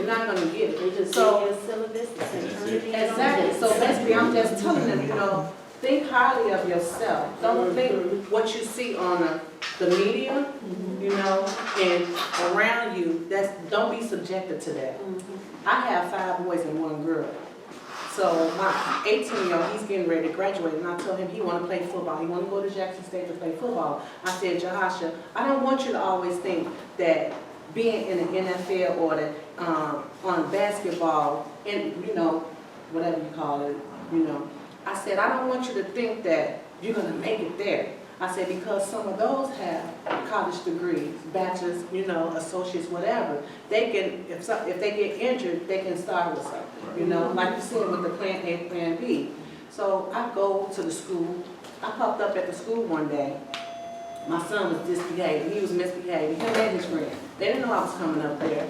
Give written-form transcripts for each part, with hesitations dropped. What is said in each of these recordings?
not going to get it. They just So, give you a syllabus and turn it in. exactly. So basically, I'm just telling them, you know, think highly of yourself. Don't think what you see on the media, you know, and around you. Don't be subjected to that. I have 5 boys and 1 girl. So my 18-year-old, he's getting ready to graduate, and I told him he want to play football. He want to go to Jackson State to play football. I said, Jahasha, I don't want you to always think that being in the NFL or the, on basketball, and you know, whatever you call it, you know. I said, I don't want you to think that you're going to make it there. I said, because some of those have college degrees, bachelor's, you know, associates, whatever. They can, if they get injured, they can start with something, you know, like you said with the plan A, plan B. So I go to the school. I popped up at the school one day. My son was misbehaving. He was misbehaving. Him and his friend. They didn't know I was coming up there.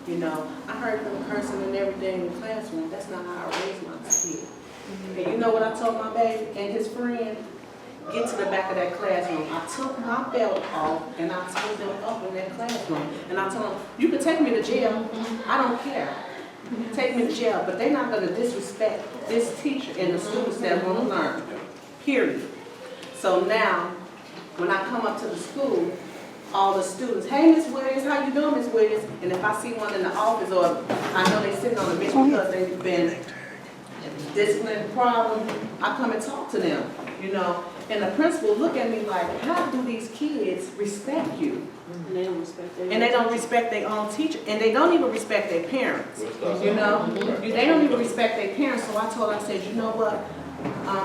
You know, I heard them cursing and everything in the classroom. That's not how I raised my kid. And you know what I told my baby and his friend? Get to the back of that classroom. I took my belt off and I told them up in that classroom. And I told them, you can take me to jail. I don't care. Take me to jail. But they're not going to disrespect this teacher and the students that want to learn. Period. So now, when I come up to the school, all the students, hey, Miss Williams, how you doing, Miss Williams? And if I see one in the office or I know they sitting on the bench because they've been disciplinary problem, I come and talk to them, you know. And the principal look at me like, how do these kids respect you? And they don't respect their And they don't respect their own teacher, and they don't even respect their parents, you know. They don't even respect their parents. So I told her, I said, you know what,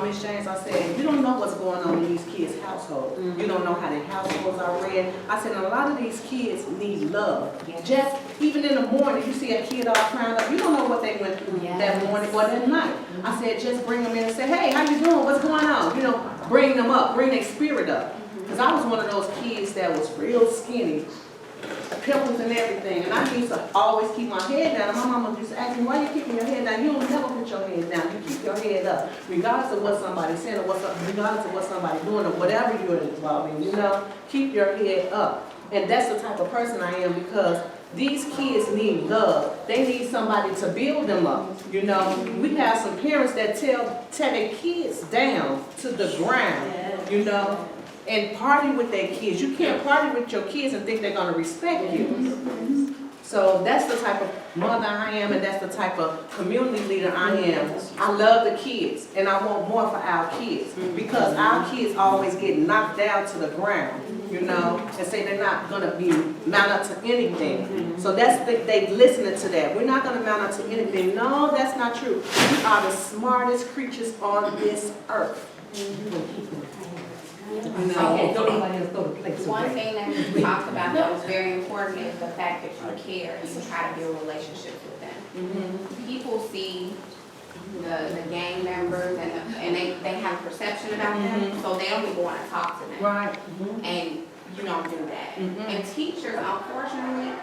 Ms. James, I said, you don't know what's going on in these kids' households. You don't know how their households are ran. I said, a lot of these kids need love. Just even in the morning, you see a kid all crying up. You don't know what they went through that morning or that night. I said, just bring them in and say, hey, how you doing? What's going on? You know, bring them up, bring their spirit up. Because I was one of those kids that was real skinny, pimples and everything, and I used to always keep my head down. And my mama used to ask me, why you keeping your head down? You don't never put your head down. You keep your head up, regardless of what somebody's saying or regardless of what somebody's doing or whatever you're involved in, you know, keep your head up. And that's the type of person I am, because these kids need love. They need somebody to build them up, you know. We have some parents that tear their kids down to the ground, you know, and party with their kids. You can't party with your kids and think they're going to respect you. So that's the type of mother I am, and that's the type of community leader I am. I love the kids, and I want more for our kids, because our kids always get knocked down to the ground, you know, and say they're not going to be mount up to anything. So that's they listening to that. We're not going to mount up to anything. No, that's not true. We are the smartest creatures on this earth. One thing that we talked about that was very important is the fact that you care and you try to build relationships with them. People see the gang members and they have a perception about them, so they don't even want to talk to them. Right. And you don't do that. And teachers, unfortunately,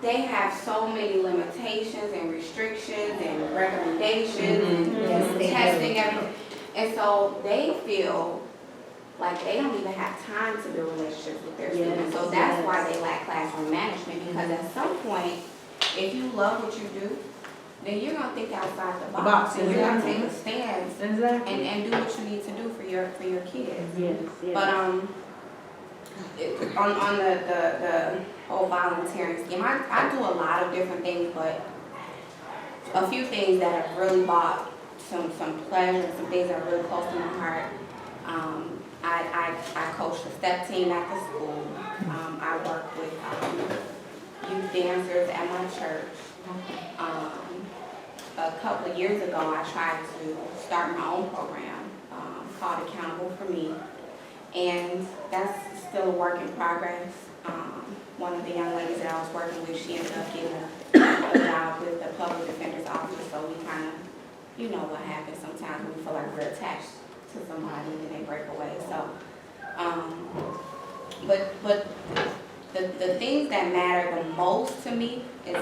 they have so many limitations and restrictions and recommendations and testing everything. And so they feel like they don't even have time to build relationships with their students. So that's why they lack classroom management, because at some point, if you love what you do, then you're going to think outside the box. And you're going to take a stand and do what you need to do for your kids. But on the whole volunteering scheme, I do a lot of different things, but a few things that have really brought some pleasure, some things that are really close to my heart. I coach the step team at the school. I work with youth dancers at my church. A couple of years ago, I tried to start my own program called Accountable for Me, and that's still a work in progress. One of the young ladies that I was working with, she ended up getting a job with the public defender's office, so we kind of, you know what happens sometimes when we feel like we're attached to somebody and then they break away. So, but the things that matter the most to me is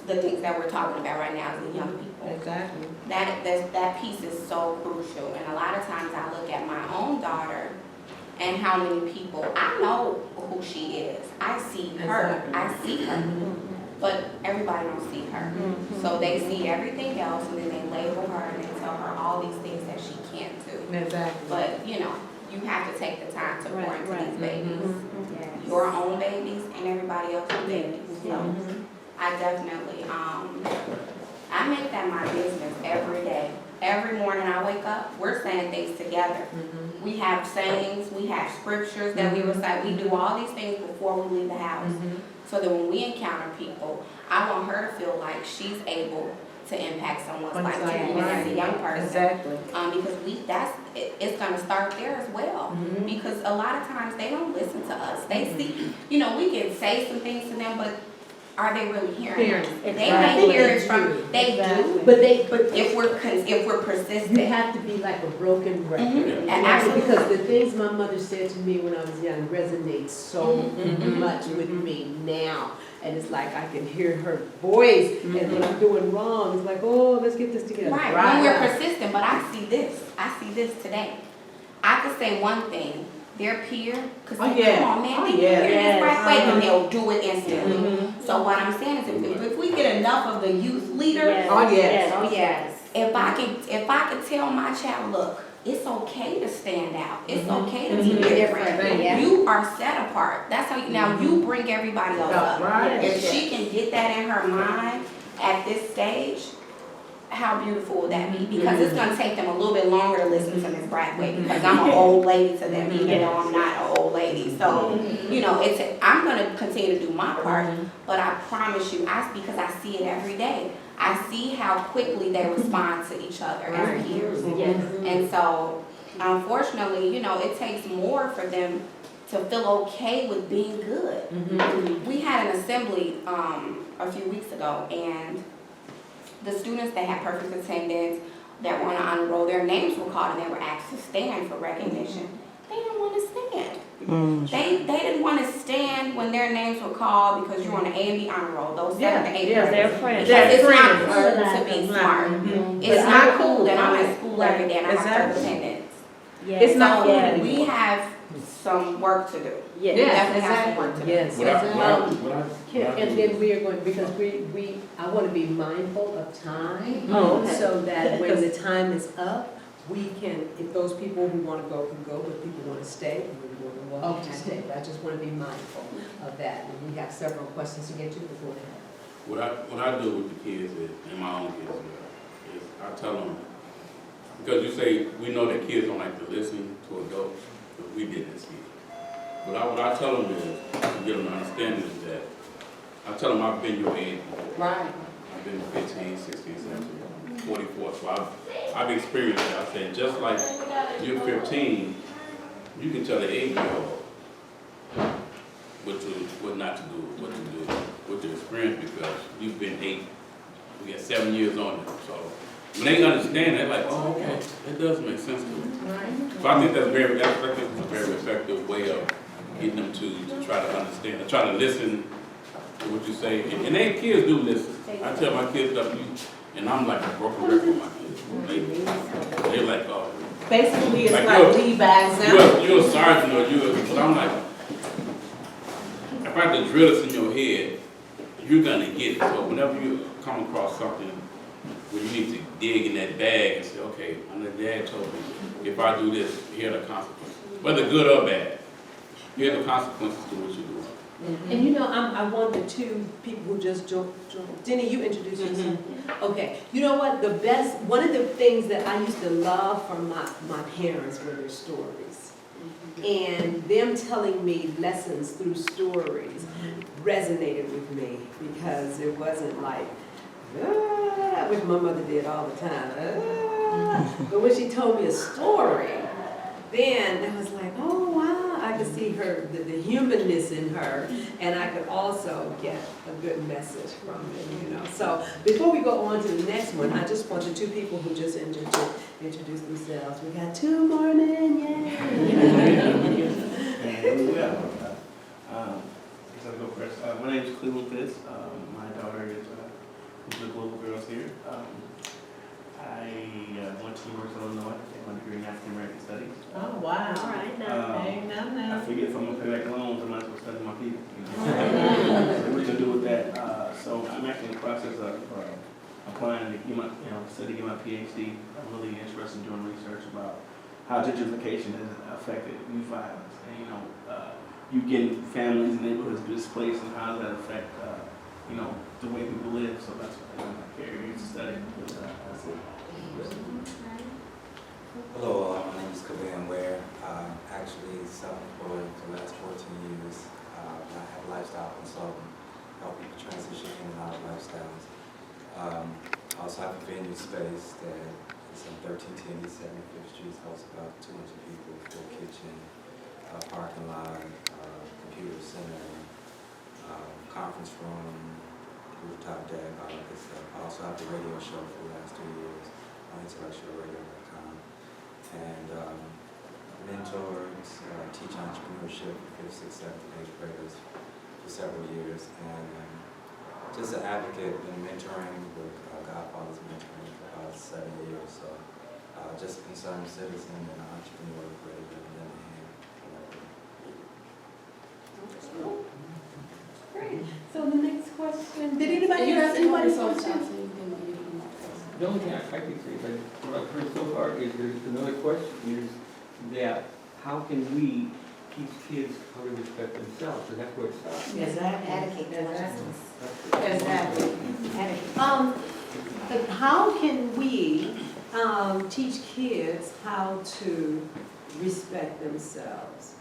the things that we're talking about right now, as the young people. Exactly. That piece is so crucial, and a lot of times I look at my own daughter and how many people, I know who she is. I see her. I see her. but everybody don't see her. So they see everything else, and then they label her and they tell her all these things that she can't do. Exactly. But, you know, you have to take the time to pour into these babies. Yes. Your own babies and everybody else's babies. So I definitely, I make that my business every day. Every morning I wake up, we're saying things together. We have sayings, we have scriptures that we recite. We do all these things before we leave the house. So that when we encounter people, I want her to feel like she's able to impact someone's life too, as a young person. Exactly. Because it's gonna start there as well. Because a lot of times they don't listen to us. They see, you know, we can say some things to them, but are they really hearing us? They may hear it from, they do. But If we're persistent. you have to be like a broken record. Absolutely. Because the things my mother said to me when I was young resonate so much with me now. And it's like I can hear her voice, and when I'm doing wrong, it's like, oh, let's get this together. Right, when we're persistent, but I see this today. I could say one thing, their peer could say, come on man, they hear this right way, and they'll do it instantly. So what I'm saying is if we get enough of the youth leaders, if I could tell my child, look, it's okay to stand out. It's okay to be different. You are set apart. That's how now you bring everybody else up. Right. If she can get that in her mind at this stage, how beautiful would that be? Because it's going to take them a little bit longer to listen to Ms. Brackway, because I'm an old lady to them, even though I'm not an old lady. So, you know, I'm going to continue to do my part, but I promise you, because I see it every day. I see how quickly they respond to each other as peers. And so, unfortunately, you know, it takes more for them to feel okay with being good. We had an assembly a few weeks ago, and the students that had perfect attendance, that were on the honor roll, their names were called and they were asked to stand for recognition. They didn't want to stand. They didn't want to stand when their names were called because you're on the A and B honor roll. Those 7th and 8th graders. They're friends. Because it's not Friends. cool to be smart. It's not cool that I'm at school every day and I have perfect attendance. It's not cool So anymore. we have some work to do. We Yes, definitely have some work to do. Yes. And then we are going, because I want to be mindful of time, so that when the time is up, we can, if those people who want to go can go, but if people want to stay, we're more than welcome to stay. But I just want to be mindful of that. And we have several questions to get to before that. What I do with the kids is, and my own kids is I tell them, because you say we know that kids don't like to listen to adults, but we didn't see it. But what I tell them is, to get them to understand is that, I tell them I've been your age before. Right. I've been 15, 16, 17, 44, so I've experienced it. I said, just like you're 15, you can tell the 8-year-old what not to do, what to do, what to experience, because you've been 8, we got 7 years on it. So when they understand, they're like, oh, okay, it does make sense to me. Right. So I think that's a very effective way of getting them to try to understand, to try to listen to what you say. And they kids do listen. I tell my kids stuff, and I'm like a broken record with my kids. They're like, oh. Basically, it's Like like lead by example. You're a sergeant or but I'm like, if I have to drill this in your head, you're gonna get it. So whenever you come across something where you need to dig in that bag and say, okay, my dad told me, if I do this, here are the consequences. Whether good or bad, here are the consequences to what you're doing. And you know, I'm one of the two people who just joined. Denny, you introduced yourself. Okay, you know what? One of the things that I used to love from my parents were their stories. And them telling me lessons through stories resonated with me, because it wasn't like, which my mother did all the time. But when she told me a story, then it was like, oh wow, I could see her, the humanness in her, and I could also get a good message from it, you know. So before we go on to the next one, I just want the two people who just introduce themselves. We got 2 more men, yay! Guess I'll go first. My name is Cleveland Fitz. My daughter is one of the global girls here. I went to University of Illinois, got my degree in African American Studies. Oh, wow. All right, now. I figure if I'm gonna pay back loans, I might as well study my people. So what are you gonna do with that? So applying to get my, study, get my PhD. I'm really interested in doing research about how gentrification has affected youth violence. And, you getting families and neighborhoods displaced and how does that affect, the way people live. So that's what I'm area to study. That's it. Hello, my name is Kavan Ware. Actually self-employed for the last 14 years. I have a lifestyle consultant, help people transition in and out of lifestyles. I also have a venue space that is on 1310 East 75th Street. It hosts about 200 people, full kitchen, parking lot, computer center, conference room, rooftop deck, all of this stuff. I also have a radio show for the last 2 years on intellectualradio.com. And mentored, teach entrepreneurship for 5th, 6th, 7th, and 8th graders for several years. And just an advocate, been mentoring with Godfather's mentoring for about 7 years. So just a concerned citizen and an entrepreneur greater than Great. So the next question, did You anybody guys have want anybody to questions? The only thing I can say, but what I've heard so far is there's another question is that how can we teach kids how to respect themselves? And that's where it starts. Exactly. How can we teach kids how to respect themselves?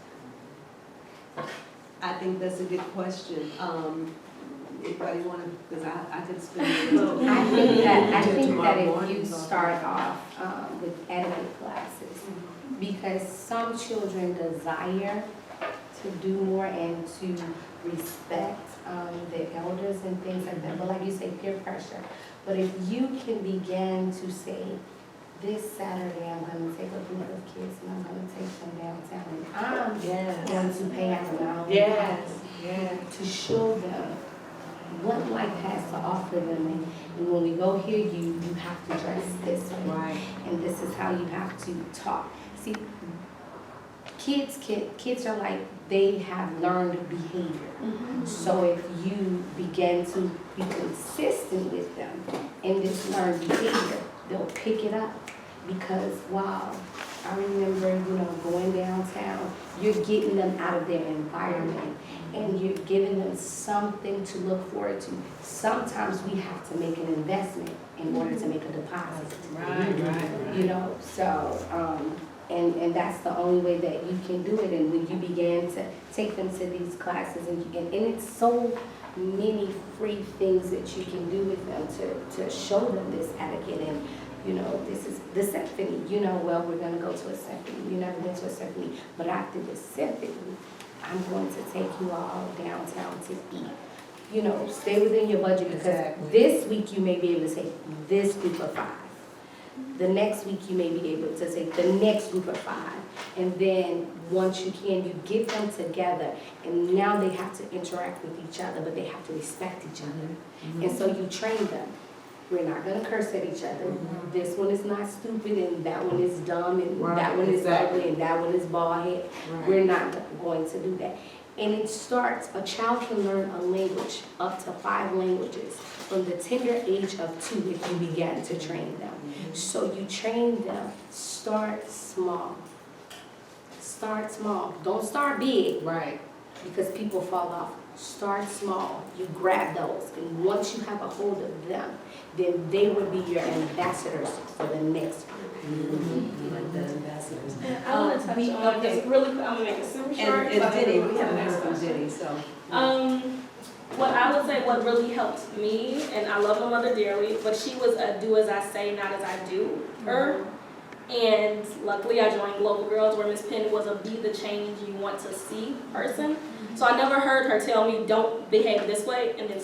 I think that's a good question. Anybody want to, because I could spend a little. I think that tomorrow if morning you talking start off with etiquette classes, because some children desire to do more and to respect their elders and things like that, but like you say, peer pressure. But if you can begin to say, this Saturday I'm going to take a group of kids and I'm going to take them downtown and I'm going to pay out an hour to show them what life has to offer them. And when we go here, you have to dress this way. Right. And this is how you have to talk. See, kids are like, they have learned behavior. So if you begin to be consistent with them in this learned behavior, they'll pick it up. Because, wow, I remember, going downtown, you're getting them out of their environment and you're giving them something to look forward to. Sometimes we have to make an investment in order to make a deposit. Right. So, and that's the only way that you can do it. And when you begin to take them to these classes, and it's so many free things that you can do with them to show them this etiquette. And this is the symphony. Well, we're going to go to a symphony. You've never been to a symphony. But after the symphony, I'm going to take you all downtown to eat. Stay within your budget because this week you may be able to take this group of 5. The next week you may be able to take the next group of 5. And then once you can, you get them together. And now they have to interact with each other, but they have to respect each other. And so you train them. We're not going to curse at each other. This one is not stupid and that one is dumb and that one is ugly and that one is bald head. We're not going to do that. And it starts, a child can learn a language, up to 5 languages, from the tender age of 2 if you begin to train them. So you train them, start small. Start small. Don't start big. Right. Because people fall off. Start small. You grab those. And once you have a hold of them, then they will be your ambassadors for the next group. Like the ambassadors. I want to touch on just really quick. I'm gonna make it super short. And Diddy, we have an next one, Diddy, so. What I would say, what really helped me, and I love my mother dearly, but she was a do as I say, not as I do her. And luckily I joined Global Girls where Miss Penny was a be the change you want to see person. So I never heard her tell me don't behave this way and then